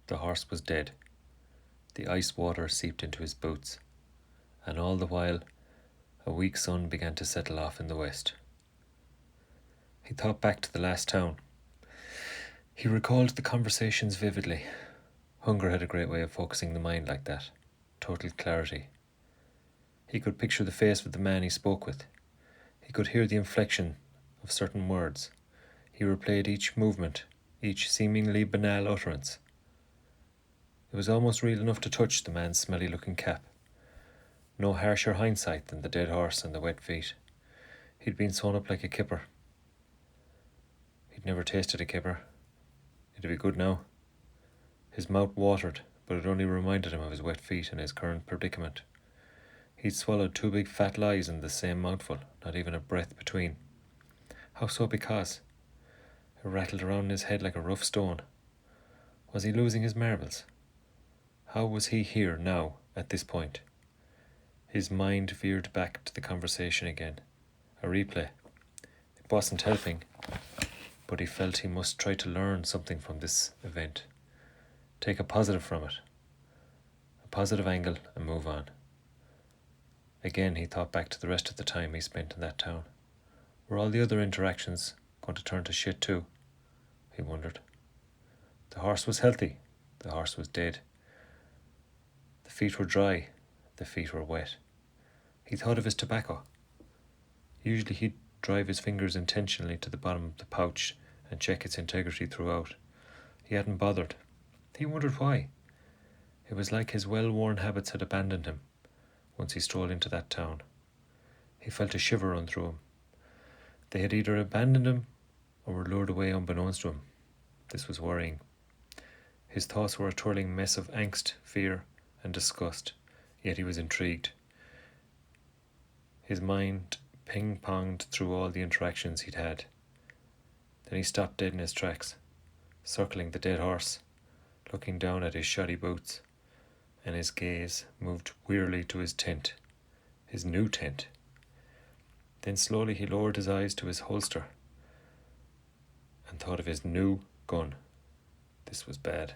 The horse was dead. The ice water seeped into his boots, and all the while a weak sun began to settle off in the west. He thought back to the last town. He recalled the conversations vividly. Hunger had a great way of focusing the mind like that. Total clarity. He could picture the face of the man he spoke with. He could hear the inflection of certain words. He replayed each movement, each seemingly banal utterance. It was almost real enough to touch the man's smelly-looking cap. No harsher hindsight than the dead horse and the wet feet. He'd been sewn up like a kipper. He'd never tasted a kipper. It'd be good now. His mouth watered, but it only reminded him of his wet feet and his current predicament. He'd swallowed 2 big fat lies in the same mouthful, not even a breath between. How so because? It rattled around in his head like a rough stone. Was he losing his marbles? How was he here now, at this point? His mind veered back to the conversation again. A replay. It wasn't helping, but he felt he must try to learn something from this event. Take a positive from it. A positive angle and move on. Again, he thought back to the rest of the time he spent in that town. Were all the other interactions going to turn to shit too? He wondered. The horse was healthy. The horse was dead. The feet were dry. The feet were wet. He thought of his tobacco. Usually he'd drive his fingers intentionally to the bottom of the pouch and check its integrity throughout. He hadn't bothered. He wondered why. It was like his well-worn habits had abandoned him once he strolled into that town. He felt a shiver run through him. They had either abandoned him or were lured away unbeknownst to him. This was worrying. His thoughts were a twirling mess of angst, fear, and disgust, yet he was intrigued. His mind ping-ponged through all the interactions he'd had. Then he stopped dead in his tracks, circling the dead horse, looking down at his shoddy boots, and his gaze moved wearily to his tent, his new tent. Then slowly he lowered his eyes to his holster and thought of his new gun. This was bad.